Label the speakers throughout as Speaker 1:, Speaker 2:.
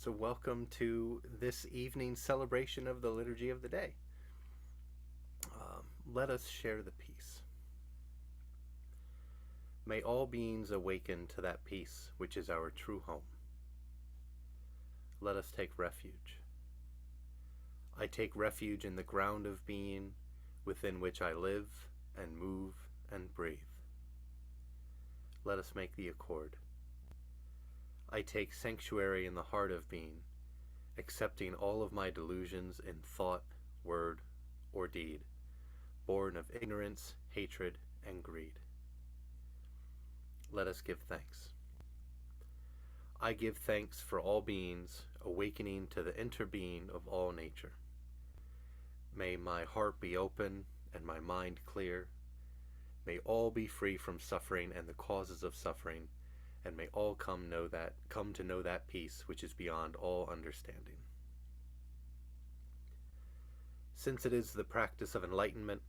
Speaker 1: So, welcome to this evening's celebration of the Liturgy of the Day. Let us share the peace. May all beings awaken to that peace which is our true home. Let us take refuge. I take refuge in the ground of being within which I live and move and breathe. Let us make the accord. I take sanctuary in the heart of being, accepting all of my delusions in thought, word, or deed, born of ignorance, hatred, and greed. Let us give thanks. I give thanks for all beings awakening to the interbeing of all nature. May my heart be open and my mind clear. May all be free from suffering and the causes of suffering, and may all come to know that peace which is beyond all understanding. Since it is the practice of enlightenment,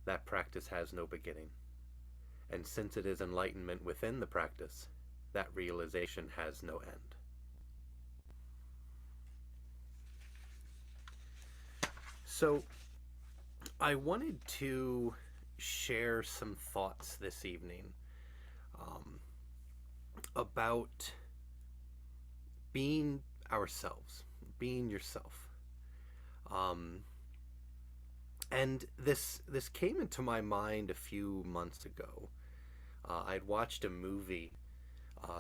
Speaker 1: that practice has no beginning. And since it is enlightenment within the practice, that realization has no end. So, I wanted to share some thoughts this evening about being ourselves, being yourself. And this came into my mind a few months ago. I'd watched a movie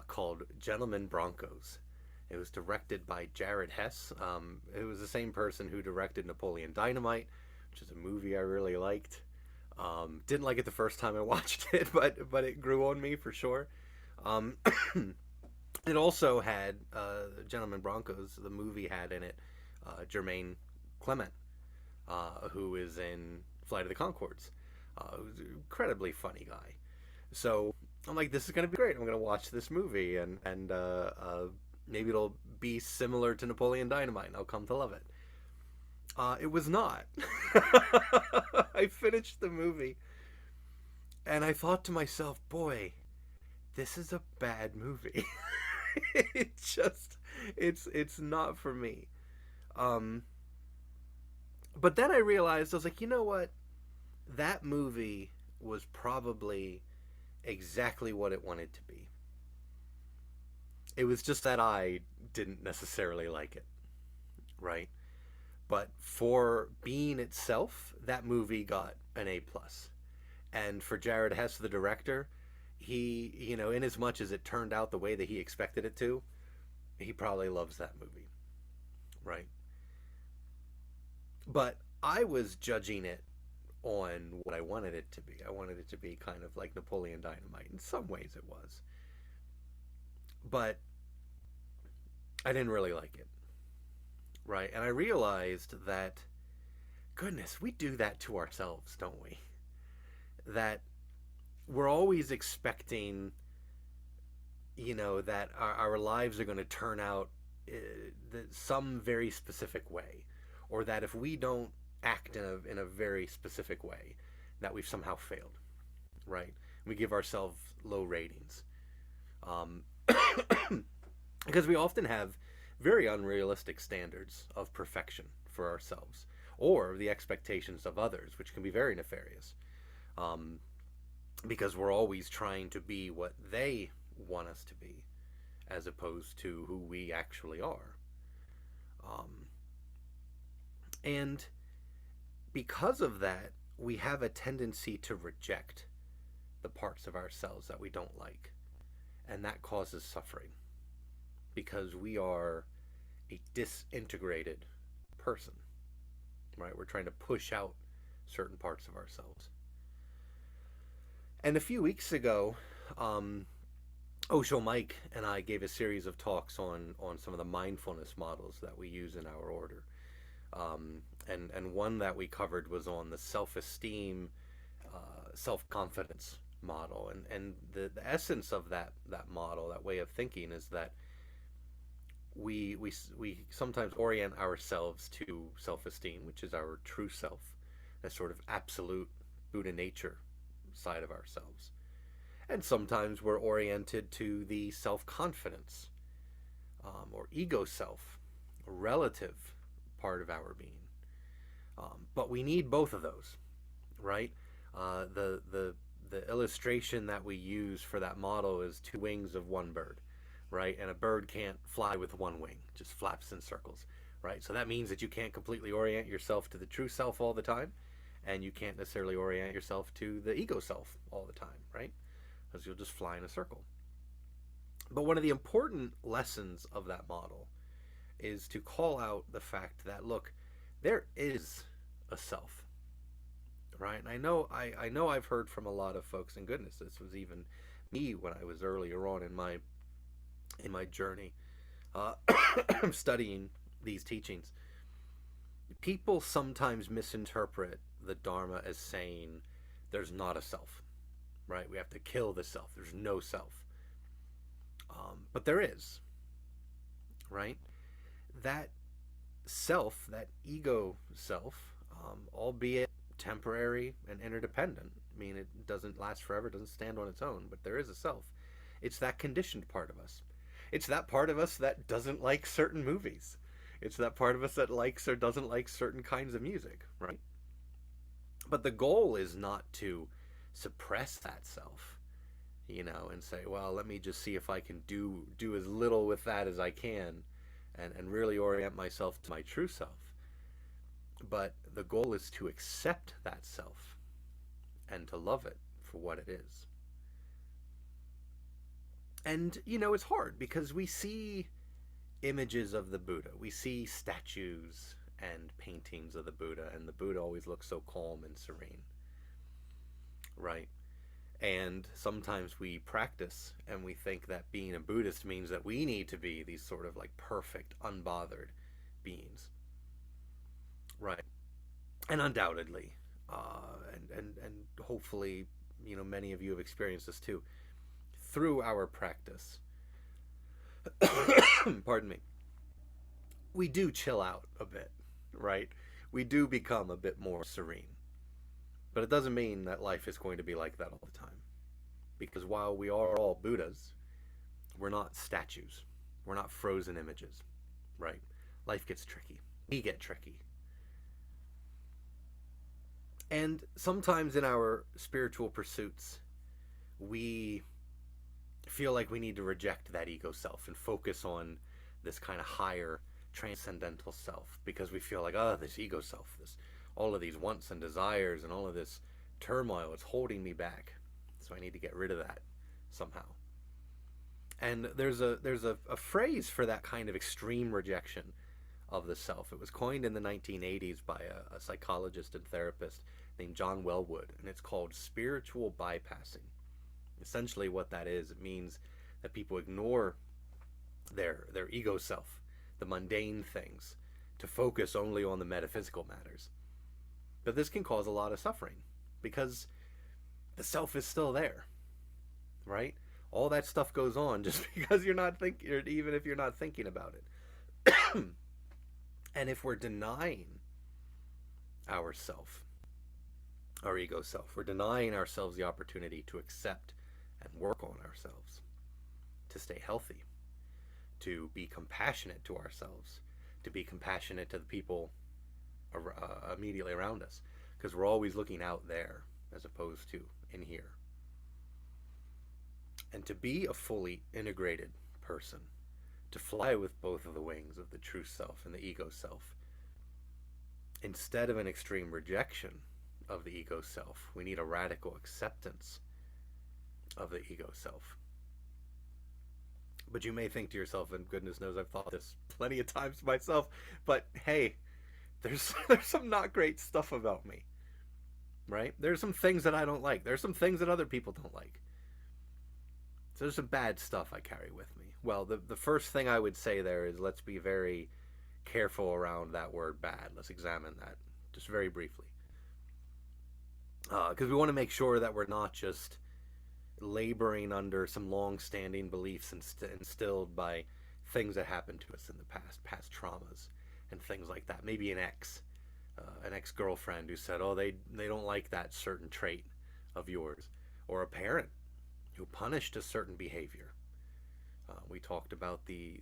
Speaker 1: called Gentlemen Broncos. It was directed by Jared Hess. It was the same person who directed Napoleon Dynamite, which is a movie I really liked. Didn't like it the first time I watched it, but it grew on me for sure. It also had Gentlemen Broncos. The movie had in it Jermaine Clement, who is in Flight of the Conchords. Who's an incredibly funny guy. So I'm like, this is going to be great. I'm going to watch this movie, and maybe it'll be similar to Napoleon Dynamite, and I'll come to love it. It was not. I finished the movie, and I thought to myself, boy, this is a bad movie. It's not for me. But then I realized, I was like, you know what? That movie was probably exactly what it wanted to be. It was just that I didn't necessarily like it, right? But for being itself, that movie got an A+. And for Jared Hess, the director, he, in as much as it turned out the way that he expected it to, he probably loves that movie, right? But I was judging it on what I wanted it to be. I wanted it to be kind of like Napoleon Dynamite. In some ways it was. But I didn't really like it, right? And I realized that, goodness, we do that to ourselves, don't we? That we're always expecting, that our lives are going to turn out some very specific way, or that if we don't act in a very specific way, that we've somehow failed, right? We give ourselves low ratings. Because we often have very unrealistic standards of perfection for ourselves, or the expectations of others, which can be very nefarious. Because we're always trying to be what they want us to be, as opposed to who we actually are. And because of that, we have a tendency to reject the parts of ourselves that we don't like. And that causes suffering, because we are a disintegrated person, right? We're trying to push out certain parts of ourselves. And a few weeks ago, Osho Mike and I gave a series of talks on some of the mindfulness models that we use in our order. And one that we covered was on the self-esteem, self-confidence model. And the essence of that model, that way of thinking, is that we sometimes orient ourselves to self-esteem, which is our true self, a sort of absolute Buddha nature side of ourselves. And sometimes we're oriented to the self-confidence or ego self, a relative part of our being. But we need both of those, right? The illustration that we use for that model is two wings of one bird, right? And a bird can't fly with one wing, it just flaps in circles, right? So that means that you can't completely orient yourself to the true self all the time, and you can't necessarily orient yourself to the ego self all the time, right? Because you'll just fly in a circle. But one of the important lessons of that model is to call out the fact that, look, there is a self, right? And I know I've heard from a lot of folks, and goodness, this was even me when I was earlier on in my journey studying these teachings. People sometimes misinterpret the Dharma as saying there's not a self, right? We have to kill the self. There's no self. But there is, right? That self, that ego self, albeit temporary and interdependent, I mean, it doesn't last forever, it doesn't stand on its own, but there is a self. It's that conditioned part of us. It's that part of us that doesn't like certain movies. It's that part of us that likes or doesn't like certain kinds of music, right? But the goal is not to suppress that self, and say, well, let me just see if I can do as little with that as I can and really orient myself to my true self. But the goal is to accept that self and to love it for what it is. And, it's hard because we see images of the Buddha. We see statues and paintings of the Buddha, and the Buddha always looks so calm and serene, right? And sometimes we practice and we think that being a Buddhist means that we need to be these sort of like perfect, unbothered beings, right? And undoubtedly, and hopefully, many of you have experienced this too, through our practice, pardon me, we do chill out a bit, right? We do become a bit more serene. But it doesn't mean that life is going to be like that all the time. Because while we are all Buddhas, we're not statues. We're not frozen images, right? Life gets tricky. We get tricky. And sometimes in our spiritual pursuits, we feel like we need to reject that ego self and focus on this kind of higher transcendental self, because we feel like, this ego self, all of these wants and desires and all of this turmoil, it's holding me back. So I need to get rid of that somehow. And there's a phrase for that kind of extreme rejection of the self. It was coined in the 1980s by a psychologist and therapist named John Wellwood, and it's called spiritual bypassing. Essentially what that is, it means that people ignore their ego self, the mundane things, to focus only on the metaphysical matters. But this can cause a lot of suffering because the self is still there, right? All that stuff goes on just because you're not thinking, even if you're not thinking about it. And if we're denying ourself, our ego self, we're denying ourselves the opportunity to accept and work on ourselves, to stay healthy, to be compassionate to ourselves, to be compassionate to the people immediately around us, because we're always looking out there as opposed to in here. And to be a fully integrated person, to fly with both of the wings of the true self and the ego self, instead of an extreme rejection of the ego self, we need a radical acceptance of the ego self. But you may think to yourself, and goodness knows I've thought this plenty of times myself, but hey, there's some not great stuff about me, right? There's some things that I don't like. There's some things that other people don't like. So there's some bad stuff I carry with me. Well, the first thing I would say there is, let's be very careful around that word bad. Let's examine that just very briefly. Because we want to make sure that we're not just laboring under some long-standing beliefs instilled by things that happened to us in the past traumas and things like that. Maybe an ex-girlfriend who said, they don't like that certain trait of yours, or a parent who punished a certain behavior, We talked about the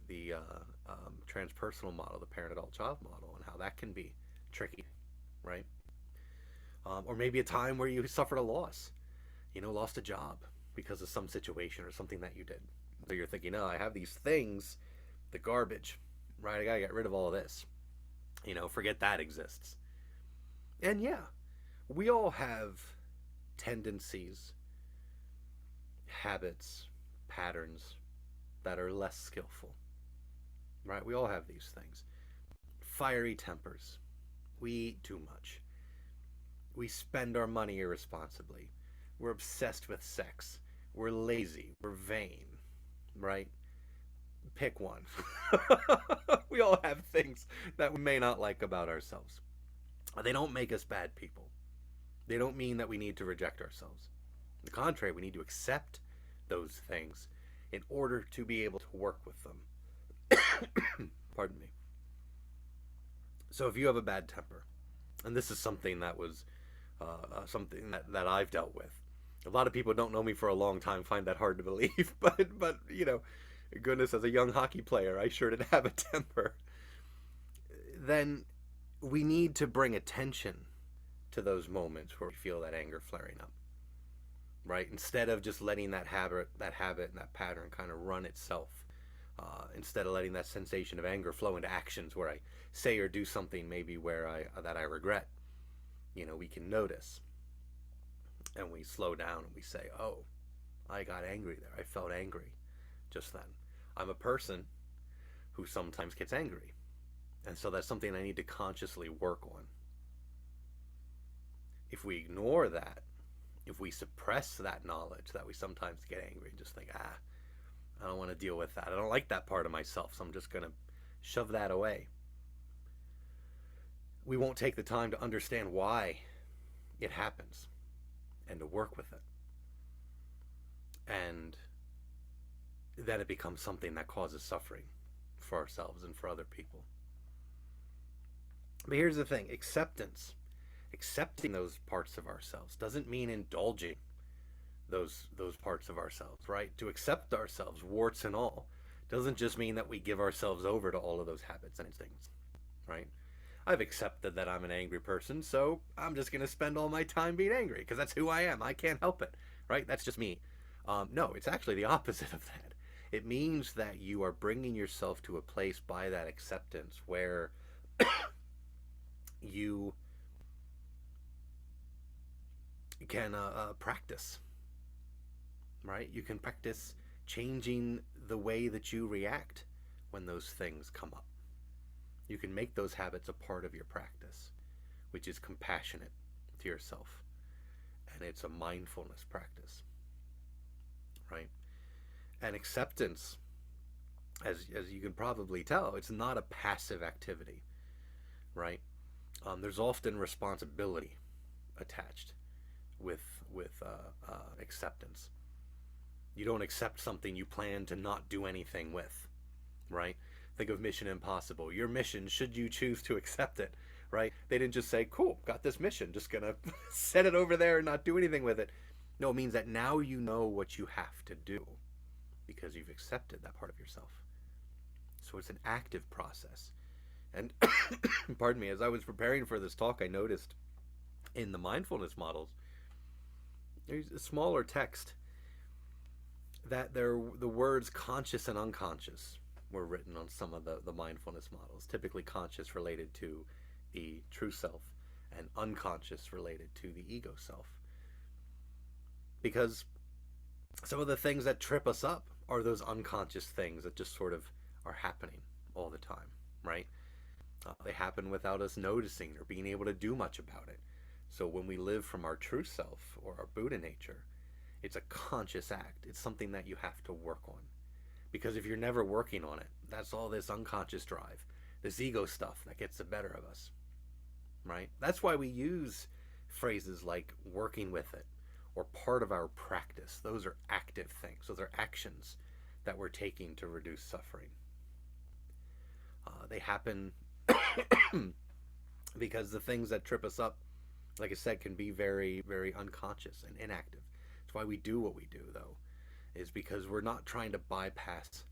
Speaker 1: transpersonal model, the parent-adult-child model, and how that can be tricky, right? Or maybe a time where you suffered a loss, lost a job because of some situation or something that you did. So you're thinking, oh, I have these things, the garbage, right? I gotta get rid of all of this. Forget that exists. And yeah, we all have tendencies, habits, patterns that are less skillful, right? We all have these things. Fiery tempers. We eat too much. We spend our money irresponsibly. We're obsessed with sex. We're lazy. We're vain, right? Pick one. We all have things that we may not like about ourselves. They don't make us bad people. They don't mean that we need to reject ourselves. On the contrary, we need to accept those things in order to be able to work with them. Pardon me. So if you have a bad temper, and this is something that was something that I've dealt with. A lot of people don't know me for a long time find that hard to believe, but goodness, as a young hockey player, I sure did have a temper. Then we need to bring attention to those moments where we feel that anger flaring up, right? Instead of just letting that habit and that pattern kind of run itself. Instead of letting that sensation of anger flow into actions where I say or do something maybe that I regret, we can notice, and we slow down and we say, oh, I got angry there. I felt angry just then. I'm a person who sometimes gets angry. And so that's something I need to consciously work on. If we ignore that, if we suppress that knowledge that we sometimes get angry and just think, I don't want to deal with that. I don't like that part of myself, so I'm just going to shove that away. We won't take the time to understand why it happens and to work with it. And then it becomes something that causes suffering for ourselves and for other people. But here's the thing, accepting those parts of ourselves doesn't mean indulging those parts of ourselves, right? To accept ourselves, warts and all, doesn't just mean that we give ourselves over to all of those habits and instincts, right? I've accepted that I'm an angry person, so I'm just going to spend all my time being angry because that's who I am. I can't help it, right? That's just me. No, it's actually the opposite of that. It means that you are bringing yourself to a place by that acceptance where you can practice, right? You can practice changing the way that you react when those things come up. You can make those habits a part of your practice, which is compassionate to yourself. And it's a mindfulness practice, right? And acceptance, as you can probably tell, it's not a passive activity, right? There's often responsibility attached with acceptance. You don't accept something you plan to not do anything with, right? Think of Mission Impossible. Your mission, should you choose to accept it, right? They didn't just say, cool, got this mission, just gonna set it over there and not do anything with it. No, it means that now you know what you have to do because you've accepted that part of yourself. So it's an active process. And pardon me, as I was preparing for this talk, I noticed in the mindfulness models, there's a smaller text that the words conscious and unconscious were written on some of the mindfulness models, typically conscious related to the true self and unconscious related to the ego self. Because some of the things that trip us up are those unconscious things that just sort of are happening all the time, right? They happen without us noticing or being able to do much about it. So when we live from our true self or our Buddha nature, it's a conscious act. It's something that you have to work on. Because if you're never working on it, that's all this unconscious drive, this ego stuff that gets the better of us, right? That's why we use phrases like working with it or part of our practice. Those are active things. Those are actions that we're taking to reduce suffering. They happen because the things that trip us up, like I said, can be very, very unconscious and inactive. That's why we do what we do, though, is because we're not trying to bypass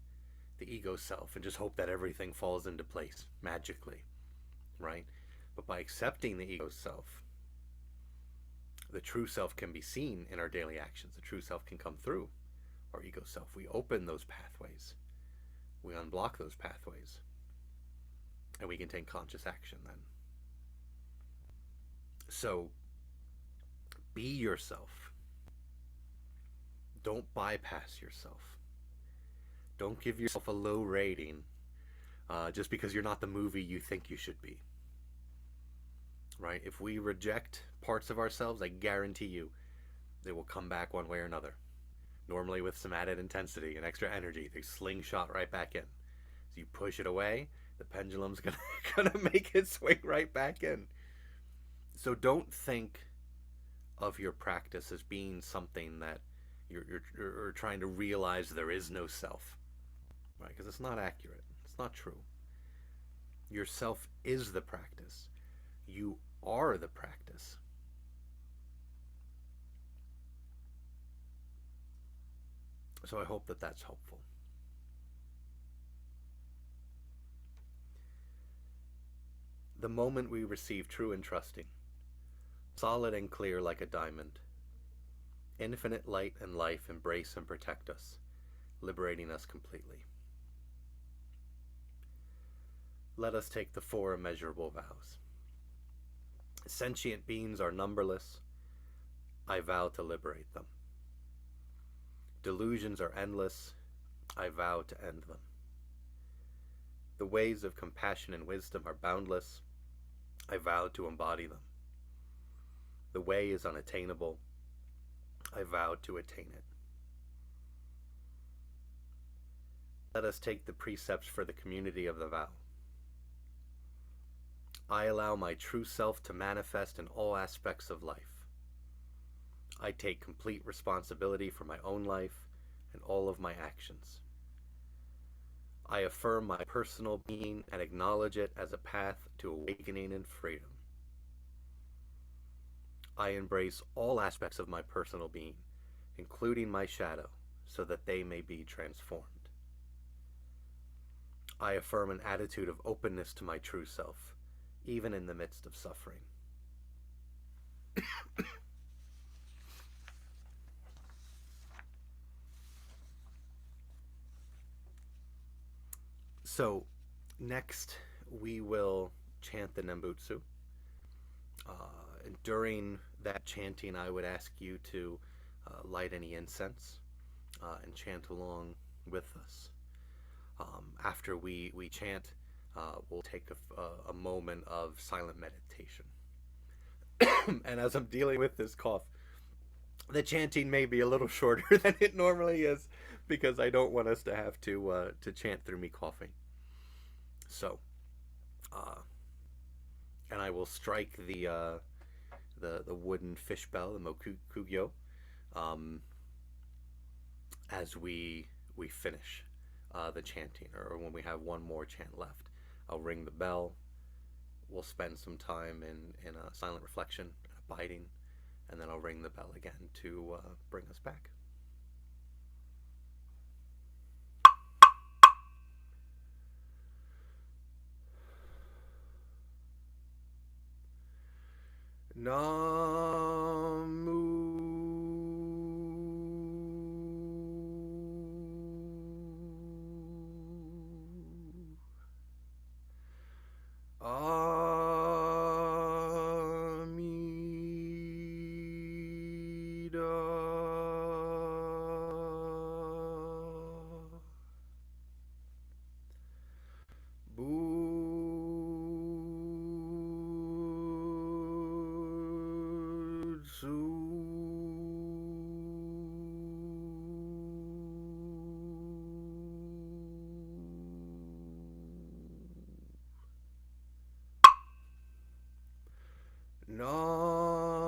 Speaker 1: the ego self and just hope that everything falls into place magically, right? But by accepting the ego self, the true self can be seen in our daily actions. The true self can come through our ego self. We open those pathways. We unblock those pathways. And we can take conscious action then. So, be yourself. Don't bypass yourself. Don't give yourself a low rating just because you're not the movie you think you should be. Right? If we reject parts of ourselves, I guarantee you they will come back one way or another. Normally with some added intensity and extra energy. They slingshot right back in. So you push it away, the pendulum's gonna make it swing right back in. So don't think of your practice as being something that you're trying to realize there is no self. Right? Because it's not accurate. It's not true. Your self is the practice. You are the practice. So I hope that that's helpful. The moment we receive true and trusting, solid and clear like a diamond, infinite light and life embrace and protect us, liberating us completely. Let us take the 4 immeasurable vows. Sentient beings are numberless. I vow to liberate them. Delusions are endless. I vow to end them. The ways of compassion and wisdom are boundless. I vow to embody them. The way is unattainable. I vow to attain it. Let us take the precepts for the community of the vow. I allow my true self to manifest in all aspects of life. I take complete responsibility for my own life and all of my actions. I affirm my personal being and acknowledge it as a path to awakening and freedom. I embrace all aspects of my personal being, including my shadow, so that they may be transformed. I affirm an attitude of openness to my true self, even in the midst of suffering. So, next we will chant the Nembutsu. And during that chanting, I would ask you to light any incense and chant along with us. After we chant, we'll take a moment of silent meditation. And as I'm dealing with this cough, the chanting may be a little shorter than it normally is because I don't want us to have to chant through me coughing. So, and I will strike the wooden fish bell, the mokugyo, as we finish the chanting, or when we have one more chant left. I'll ring the bell. We'll spend some time in a silent reflection, abiding, and then I'll ring the bell again to bring us back. Namu Namu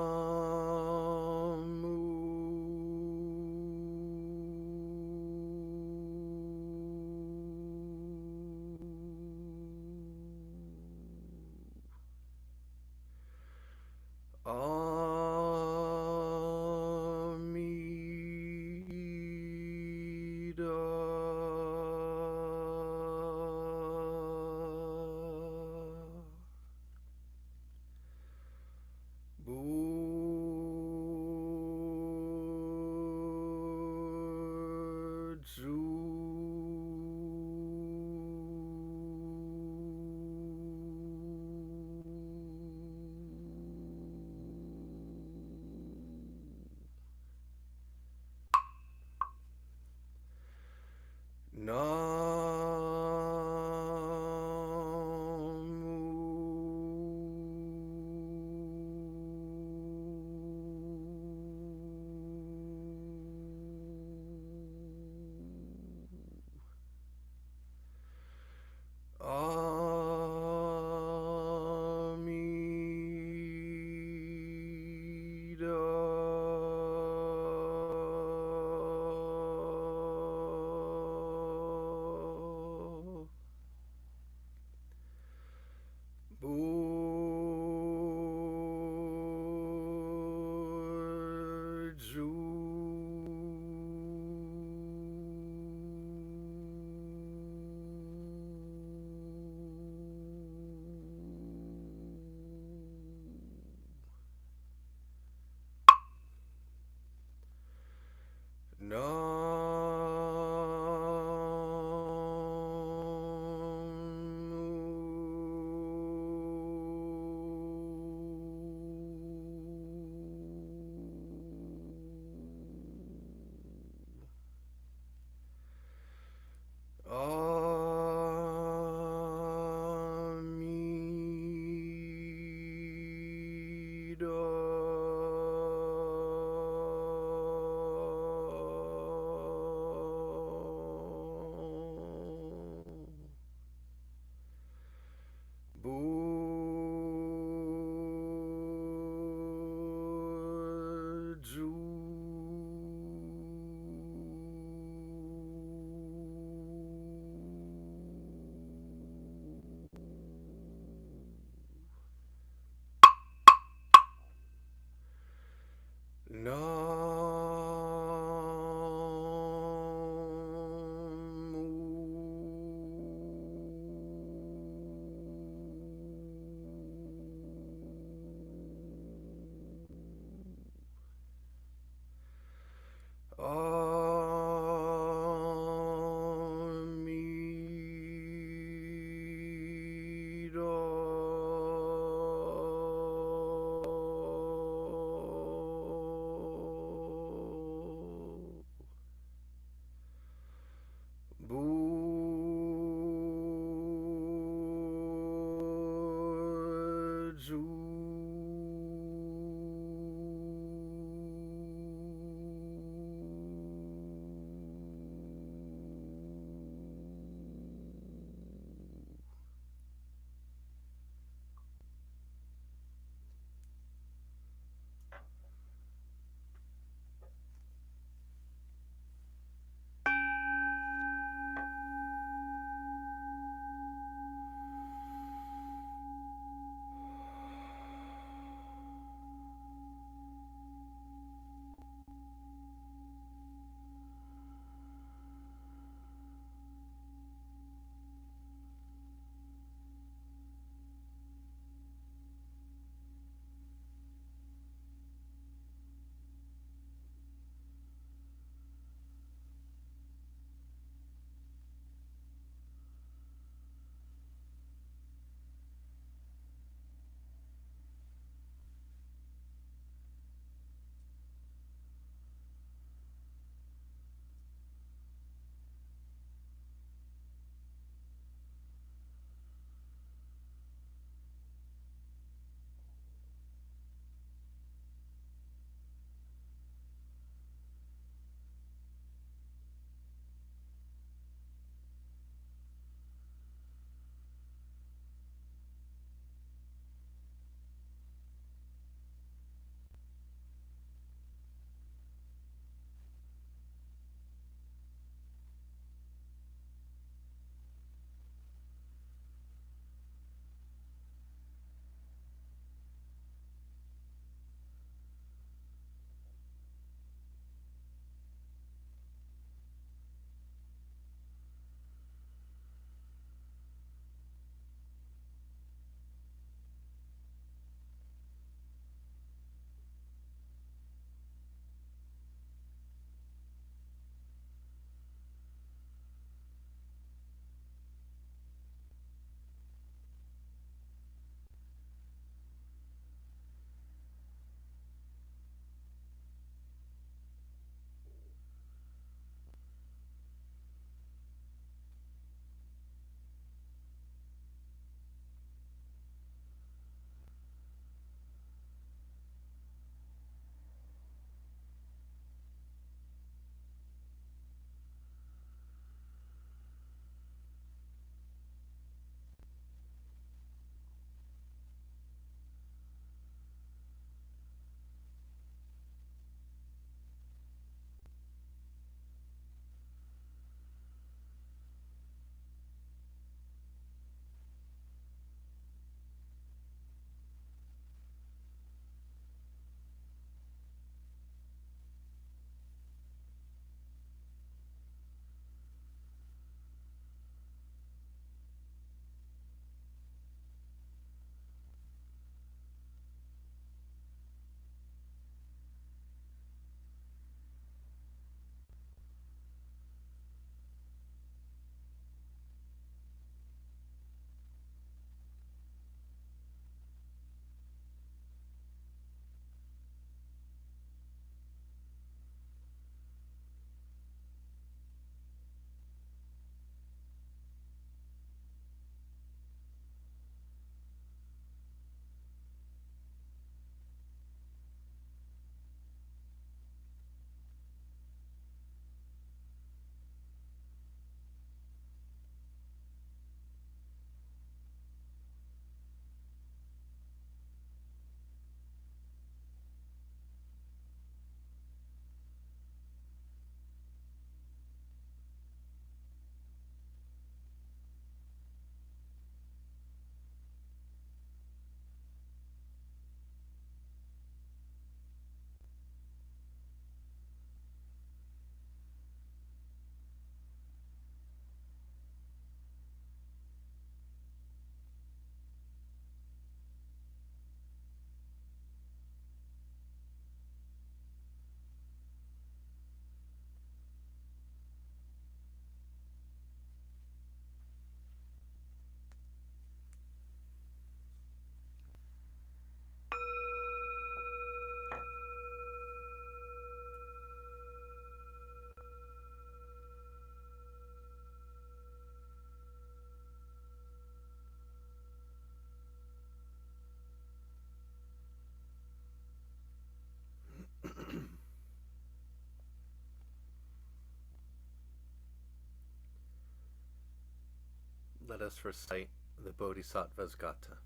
Speaker 1: let us recite the Bodhisattva's Gatha.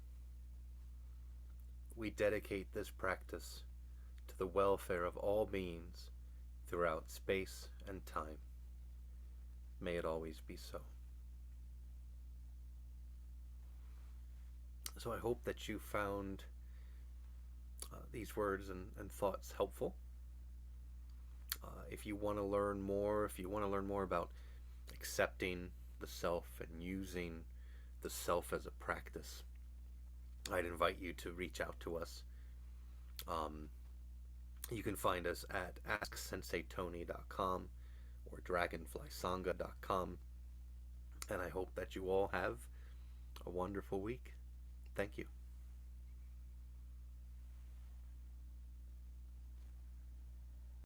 Speaker 1: We dedicate this practice to the welfare of all beings throughout space and time. May it always be so. So I hope that you found these words and thoughts helpful. If you want to learn more, about accepting the self and using the self as a practice, I'd invite you to reach out to us. You can find us at AskSenseiTony.com or DragonflySangha.com. And I hope that you all have a wonderful week. Thank you.